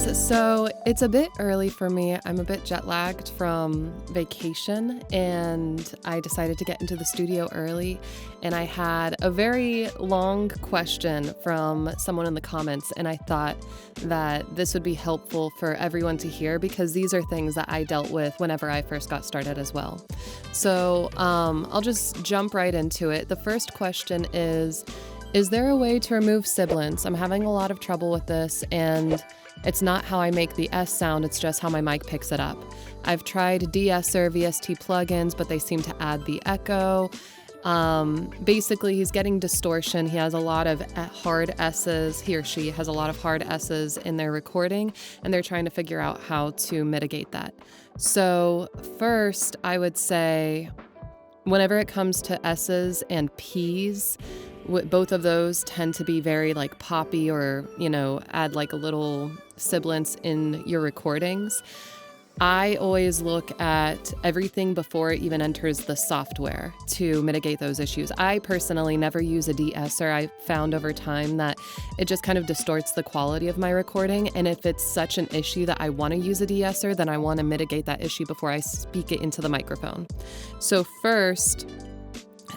guys. So it's a bit early for me. I'm a bit jet lagged from vacation, and I decided to get into the studio early. And I had a very long question from someone in the comments, and I thought that this would be helpful for everyone to hear because these are things that I dealt with whenever I first got started as well. So I'll just jump right into it. The first question is there a way to remove sibilance? I'm having a lot of trouble with this, and it's not how I make the S sound, it's just how my mic picks it up. I've tried de-esser VST plugins, but they seem to add the echo. Basically, he's getting distortion. He has a lot of hard S's. He or she has a lot of hard S's in their recording, and they're trying to figure out how to mitigate that. So first, I would say whenever it comes to S's and P's, both of those tend to be very like poppy or, add like a little sibilance in your recordings. I always look at everything before it even enters the software to mitigate those issues. I personally never use a de-esser. I found over time that it just kind of distorts the quality of my recording. And if it's such an issue that I want to use a de-esser, then I want to mitigate that issue before I speak it into the microphone. So first,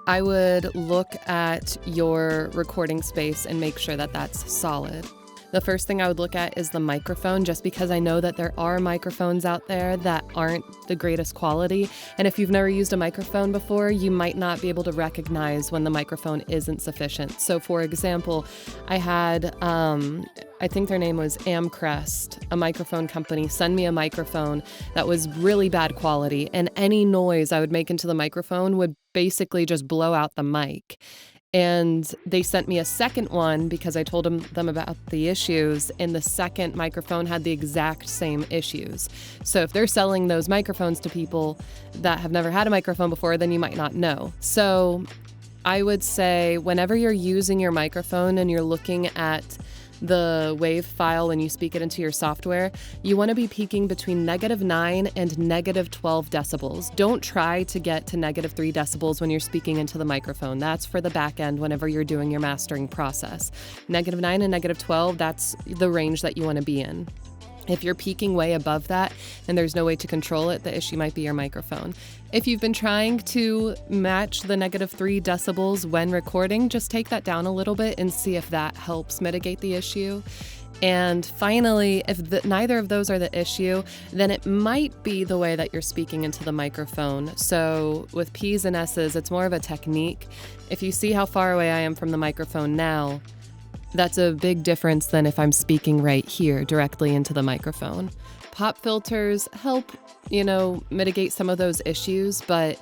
I would look at your recording space and make sure that that's solid. The first thing I would look at is the microphone, just because I know that there are microphones out there that aren't the greatest quality. And if you've never used a microphone before, you might not be able to recognize when the microphone isn't sufficient. So for example, I had, I think their name was Amcrest, a microphone company, send me a microphone that was really bad quality, and any noise I would make into the microphone would basically just blow out the mic. And they sent me a second one because I told them about the issues, and the second microphone had the exact same issues. So if they're selling those microphones to people that have never had a microphone before, then you might not know. So I would say whenever you're using your microphone and you're looking at the wave file when you speak it into your software, you want to be peaking between -9 and -12 decibels. Don't try to get to -3 decibels when you're speaking into the microphone. That's for the back end whenever you're doing your mastering process. -9 and -12, that's the range that you want to be in. If you're peaking way above that and there's no way to control it, the issue might be your microphone. If you've been trying to match the -3 decibels when recording, just take that down a little bit and see if that helps mitigate the issue. And finally, if neither of those are the issue, then it might be the way that you're speaking into the microphone. So with P's and S's, it's more of a technique. If you see how far away I am from the microphone now, that's a big difference than if I'm speaking right here directly into the microphone. Pop filters help, mitigate some of those issues, but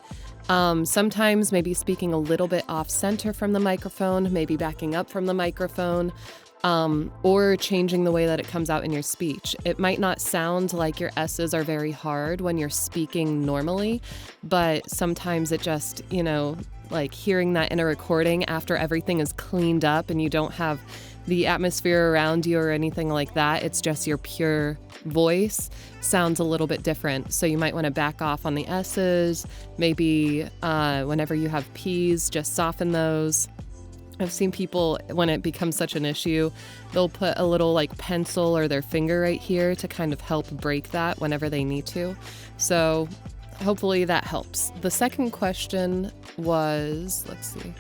sometimes maybe speaking a little bit off center from the microphone, maybe backing up from the microphone, or changing the way that it comes out in your speech. It might not sound like your S's are very hard when you're speaking normally, but sometimes it just, like hearing that in a recording after everything is cleaned up and you don't have the atmosphere around you or anything like that, it's just your pure voice, sounds a little bit different. So you might want to back off on the S's, maybe whenever you have P's, just soften those. I've seen people, when it becomes such an issue, they'll put a little like pencil or their finger right here to kind of help break that whenever they need to. So hopefully that helps. The second question was, let's see.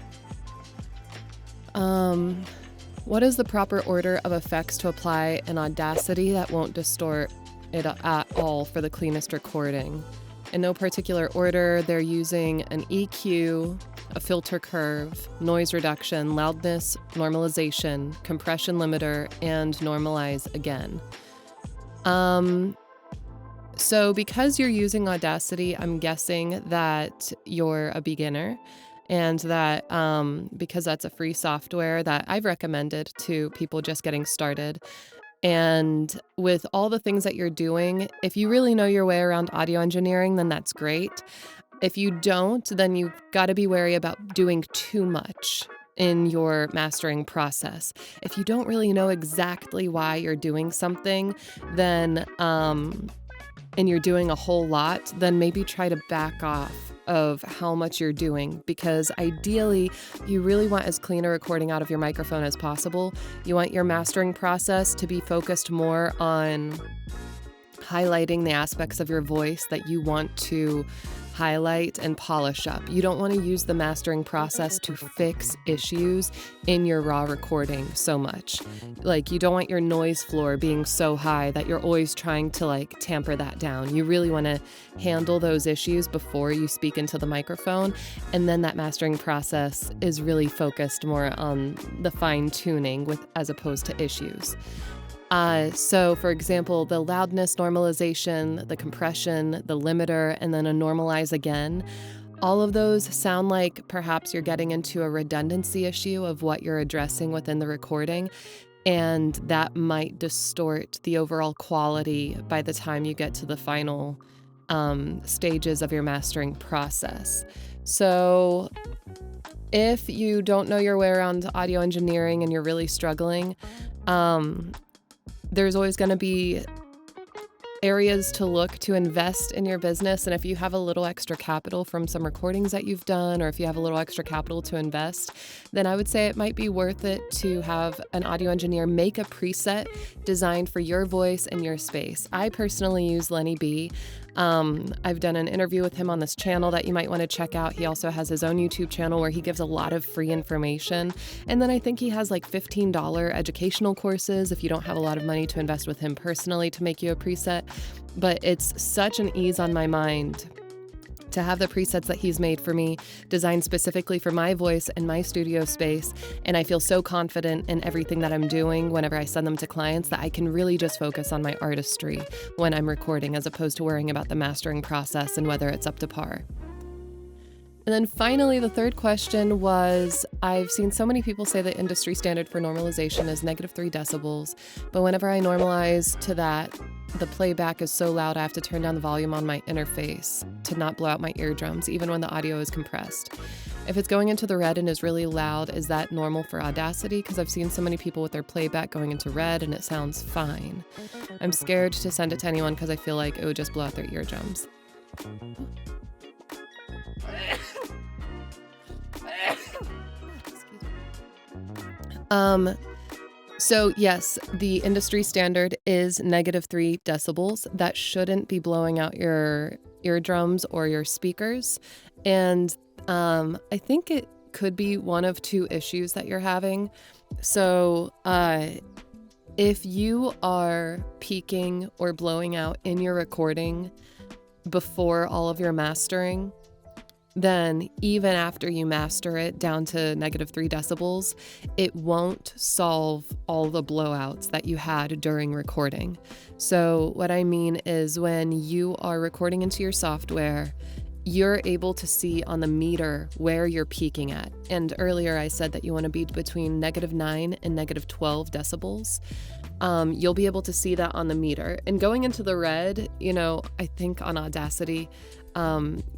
What is the proper order of effects to apply in Audacity that won't distort it at all for the cleanest recording? In no particular order, they're using an EQ, a filter curve, noise reduction, loudness, normalization, compression limiter, and normalize again. So because you're using Audacity, I'm guessing that you're a beginner, and that because that's a free software that I've recommended to people just getting started. And with all the things that you're doing, if you really know your way around audio engineering, then that's great. If you don't, then you've got to be wary about doing too much in your mastering process. If you don't really know exactly why you're doing something, then and you're doing a whole lot, then maybe try to back off of how much you're doing, because ideally you really want as clean a recording out of your microphone as possible. You want your mastering process to be focused more on highlighting the aspects of your voice that you want to highlight and polish up. You don't want to use the mastering process to fix issues in your raw recording so much. Like, you don't want your noise floor being so high that you're always trying to like tamper that down. You really want to handle those issues before you speak into the microphone, and then that mastering process is really focused more on the fine tuning with as opposed to issues. So for example, the loudness normalization, the compression, the limiter, and then a normalize again, all of those sound like perhaps you're getting into a redundancy issue of what you're addressing within the recording, and that might distort the overall quality by the time you get to the final stages of your mastering process. So if you don't know your way around audio engineering and you're really struggling, there's always going to be areas to look to invest in your business. And if you have a little extra capital from some recordings that you've done, or if you have a little extra capital to invest, then I would say it might be worth it to have an audio engineer make a preset designed for your voice and your space. I personally use Lenny B. I've done an interview with him on this channel that you might want to check out. He also has his own YouTube channel where he gives a lot of free information. And then I think he has like $15 educational courses if you don't have a lot of money to invest with him personally to make you a preset. But it's such an ease on my mind to have the presets that he's made for me designed specifically for my voice and my studio space. And I feel so confident in everything that I'm doing whenever I send them to clients that I can really just focus on my artistry when I'm recording, as opposed to worrying about the mastering process and whether it's up to par. And then finally, the third question was, I've seen so many people say the industry standard for normalization is -3 decibels, but whenever I normalize to that, the playback is so loud I have to turn down the volume on my interface to not blow out my eardrums, even when the audio is compressed. If it's going into the red and is really loud, is that normal for Audacity? Because I've seen so many people with their playback going into red and it sounds fine. I'm scared to send it to anyone because I feel like it would just blow out their eardrums. So yes, the industry standard is -3 decibels. That shouldn't be blowing out your eardrums or your speakers. And I think it could be one of two issues that you're having. So if you are peaking or blowing out in your recording before all of your mastering, then even after you master it down to -3 decibels, it won't solve all the blowouts that you had during recording. So what I mean is, when you are recording into your software, you're able to see on the meter where you're peaking at. And earlier I said that you want to be between -9 and -12 decibels. You'll be able to see that on the meter. And going into the red, I think on Audacity,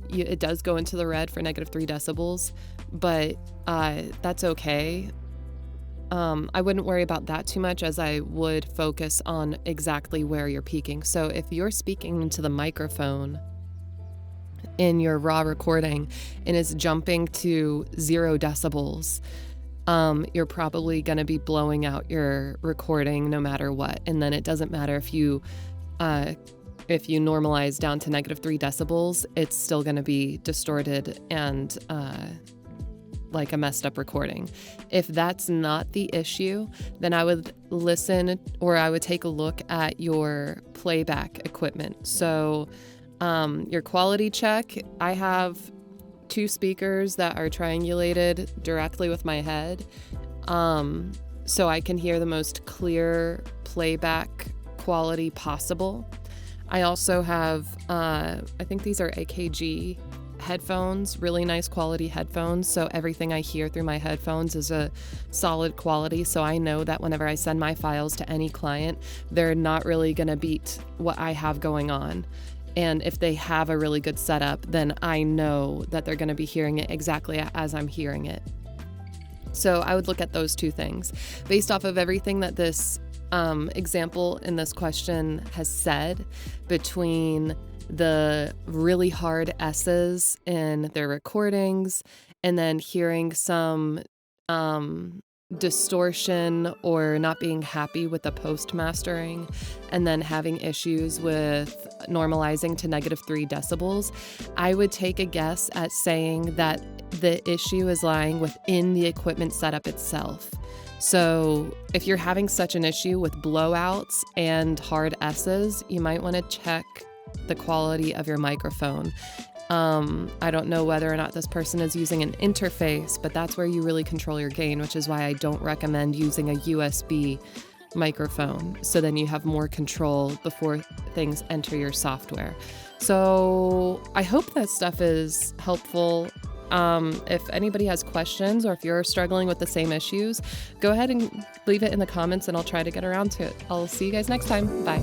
it does go into the red for -3 decibels, but that's okay. I wouldn't worry about that too much, as I would focus on exactly where you're peaking. So if you're speaking into the microphone in your raw recording and is jumping to 0 decibels, you're probably going to be blowing out your recording no matter what. And then it doesn't matter if you normalize down to -3 decibels, it's still going to be distorted and like a messed up recording. If that's not the issue, then I would listen, or I would take a look at your playback equipment. So your quality check, I have 2 speakers that are triangulated directly with my head, so I can hear the most clear playback quality possible. I also have, I think these are AKG headphones, really nice quality headphones. So everything I hear through my headphones is a solid quality. So I know that whenever I send my files to any client, they're not really going to beat what I have going on. And if they have a really good setup, then I know that they're going to be hearing it exactly as I'm hearing it. So I would look at those 2 things. Based off of everything that this example in this question has said, between the really hard S's in their recordings, and then hearing some distortion or not being happy with the post mastering, and then having issues with normalizing to -3 decibels, I would take a guess at saying that the issue is lying within the equipment setup itself. So if you're having such an issue with blowouts and hard S's, you might want to check the quality of your microphone. I don't know whether or not this person is using an interface, but that's where you really control your gain, which is why I don't recommend using a USB microphone. So then you have more control before things enter your software. So I hope that stuff is helpful. If anybody has questions or if you're struggling with the same issues, go ahead and leave it in the comments and I'll try to get around to it. I'll see you guys next time. Bye.